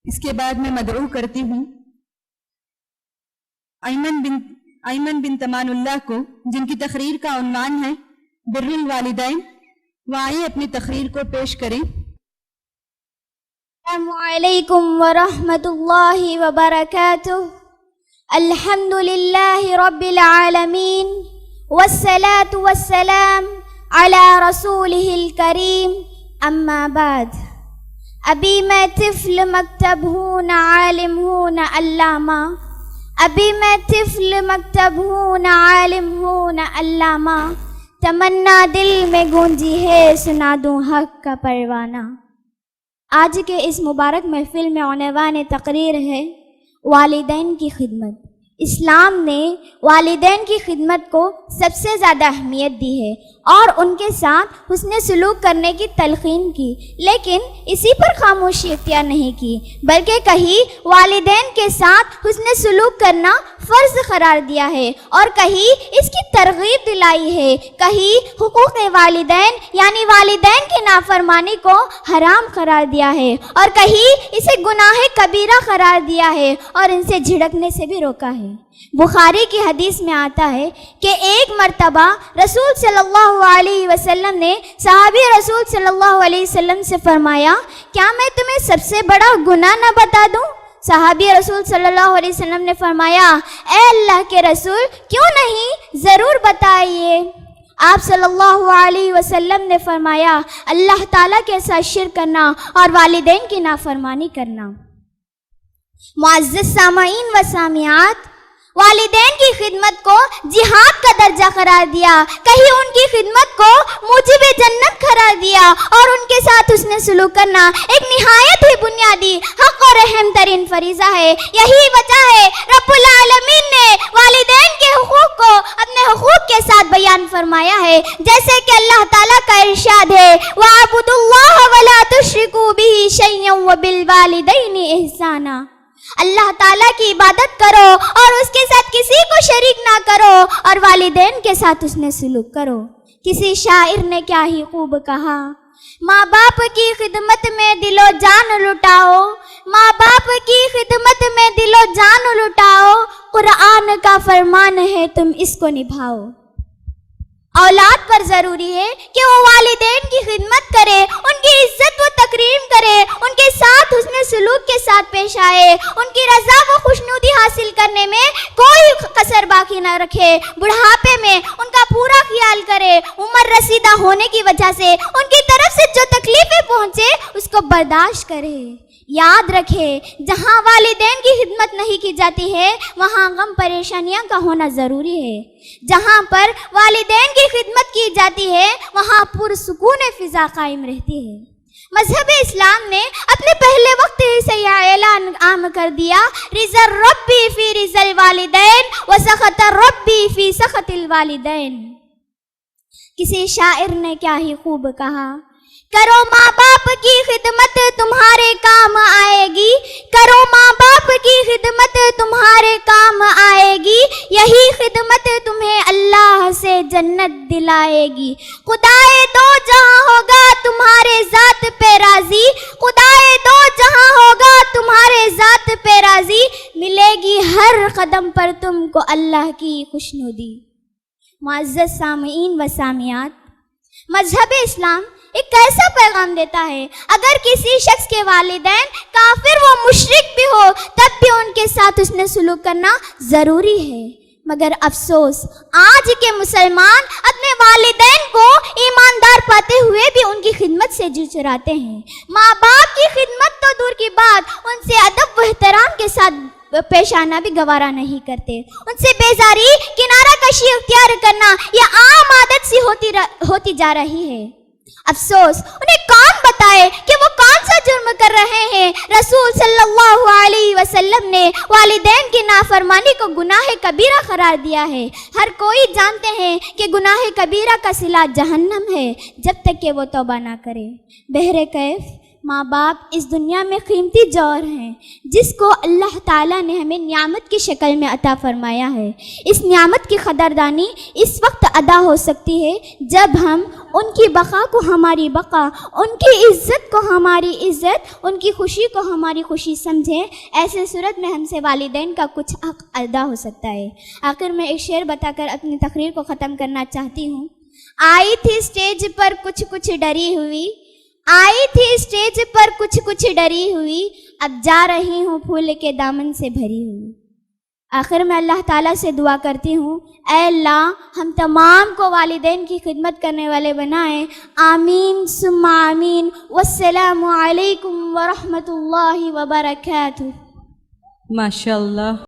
اس کے بعد میں مدعو کرتی ہوں ایمن بن تمان اللہ کو، جن کی تقریر کا عنوان ہے بر الوالدین، وہ آئیے اپنی تقریر کو پیش کریں۔ السلام علیکم ورحمۃ اللہ وبرکاتہ۔ الحمد للہ رب العالمین والصلاة والسلام علی رسولہ الکریم، اما بعد۔ ابھی میں طفل مکتب ہوں نہ عالم ہوں نہ علامہ، ابھی میں طفل مکتب ہوں نہ عالم ہوں نہ علامہ، تمنا دل میں گونجی ہے سنا دوں حق کا پروانہ۔ آج کے اس مبارک محفل میں عنوان تقریر ہے والدین کی خدمت۔ اسلام نے والدین کی خدمت کو سب سے زیادہ اہمیت دی ہے اور ان کے ساتھ حسن سلوک کرنے کی تلقین کی، لیکن اسی پر خاموشی اختیار نہیں کی، بلکہ کہیں والدین کے ساتھ حسن سلوک کرنا فرض قرار دیا ہے اور کہیں اس کی ترغیب دلائی ہے، کہیں حقوق والدین یعنی والدین کی نافرمانی کو حرام قرار دیا ہے اور کہیں اسے گناہ کبیرہ قرار دیا ہے اور ان سے جھڑکنے سے بھی روکا ہے۔ بخاری کی حدیث میں آتا ہے کہ ایک مرتبہ رسول صلی اللہ علیہ وسلم نے صحابی رسول صلی اللہ علیہ وسلم سے فرمایا، کیا میں تمہیں سب سے بڑا گناہ نہ بتا دوں؟ صحابی رسول صلی اللہ علیہ وسلم نے فرمایا، اے اللہ کے رسول کیوں نہیں، ضرور بتائیے۔ آپ صلی اللہ علیہ وسلم نے فرمایا، اللہ تعالیٰ کے ساتھ شرک کرنا اور والدین کی نافرمانی کرنا۔ معزز سامعین و سامعات، والدین کی خدمت کو جہاد کا درجہ قرار دیا، کہیں ان کی خدمت کو موجب جنت قرار دیا اور ان کے ساتھ حسن سلوک کرنا ایک نہایت ہی بنیادی حق اور اہم ترین فریضہ ہے۔ یہی وجہ ہے رب العالمین نے والدین کے حقوق کو اپنے حقوق کے ساتھ بیان فرمایا ہے، جیسے کہ اللہ تعالیٰ کا ارشاد ہے، وَاعْبُدُوا اللَّهَ وَلَا تُشْرِكُوا بِهِ شَيْئًا وَبِالْوَالِدَيْنِ إِحْسَانًا، اللہ تعالیٰ کی عبادت کرو اور اس کے ساتھ کسی کو شریک نہ کرو اور والدین کے ساتھ حسن سلوک کرو۔ کسی شاعر نے کیا ہی خوب کہا، ماں باپ کی خدمت میں دل و جان لٹاؤ، ماں باپ کی خدمت میں دل و جان لٹاؤ، قرآن کا فرمان ہے تم اس کو نبھاؤ۔ اولاد پر ضروری ہے کہ وہ والدین کی خدمت کرے، ان کی عزت و تکریم کرے، ان کے ساتھ حسن سلوک کے ساتھ پیش آئے، ان کی رضا و خوشنودی حاصل کرنے میں کوئی کسر باقی نہ رکھے، بڑھاپے میں ان کا پورا خیال کرے، عمر رسیدہ ہونے کی وجہ سے ان کی طرف سے جو تکلیفیں پہنچے اس کو برداشت کرے۔ یاد رکھے، جہاں والدین کی خدمت نہیں کی جاتی ہے وہاں غم پریشانیاں کا ہونا ضروری ہے، جہاں پر والدین کی خدمت کی جاتی ہے وہاں پرسکون فضا قائم رہتی ہے۔ مذہب اسلام نے اپنے پہلے وقت سے یہ اعلان عام کر دیا، رضا ربی فی رضا الوالدین وسخط ربی فی سخط الوالدین۔ کسی شاعر نے کیا ہی خوب کہا، کرو ماں باپ کی خدمت تمہارے کام آئے گی، کرو ماں باپ کی خدمت تمہارے کام آئے گی، یہی خدمت تمہیں اللہ سے جنت دلائے گی۔ خدائے دو جہاں ہوگا تمہارے ذات پہ راضی، خدائے دو جہاں ہوگا تمہارے ذات پہ راضی، ملے گی ہر قدم پر تم کو اللہ کی خوشنودی۔ معزز سامعین و سامعات، مذہب اسلام ایک ایسا پیغام دیتا ہے، اگر کسی شخص کے والدین کافر و مشرک بھی ہو تب بھی ان کے ساتھ حسن سلوک کرنا ضروری ہے، مگر افسوس آج کے مسلمان اپنے والدین کو ایماندار پاتے ہوئے بھی ان کی خدمت سے جی چراتے ہیں۔ ماں باپ کی خدمت تو دور کی بات، ان سے ادب و احترام کے ساتھ پیش آنا بھی گوارا نہیں کرتے، ان سے بیزاری کنارہ کشی اختیار کرنا یہ عام عادت سی ہوتی جا رہی ہے۔ افسوس انہیں کون بتائے کہ وہ کون سا جرم کر رہے ہیں۔ رسول صلی اللہ علیہ وسلم نے والدین کی نافرمانی کو گناہ کبیرہ قرار دیا ہے۔ ہر کوئی جانتے ہیں کہ گناہ کبیرہ کا صلہ جہنم ہے جب تک کہ وہ توبہ نہ کرے۔ بہرکیف ماں باپ اس دنیا میں قیمتی جوہر ہیں جس کو اللہ تعالیٰ نے ہمیں نعمت کی شکل میں عطا فرمایا ہے۔ اس نعمت کی قدردانی اس وقت ادا ہو سکتی ہے جب ہم ان کی بقا کو ہماری بقا، ان کی عزت کو ہماری عزت، ان کی خوشی کو ہماری خوشی سمجھیں. ایسے صورت میں ہم سے والدین کا کچھ حق ادا ہو سکتا ہے. آخر میں ایک شعر بتا کر اپنی تقریر کو ختم کرنا چاہتی ہوں. آئی تھی اسٹیج پر کچھ ڈری ہوئی، آئی تھی اسٹیج پر کچھ ڈری ہوئی، اب جا رہی ہوں پھول کے دامن سے بھری ہوئی. آخر میں اللہ تعالیٰ سے دعا کرتی ہوں، اے اللہ ہم تمام کو والدین کی خدمت کرنے والے بنائیں. آمین ثم آمین. والسلام علیکم ورحمۃ اللہ وبرکاتہ. ماشاء اللہ.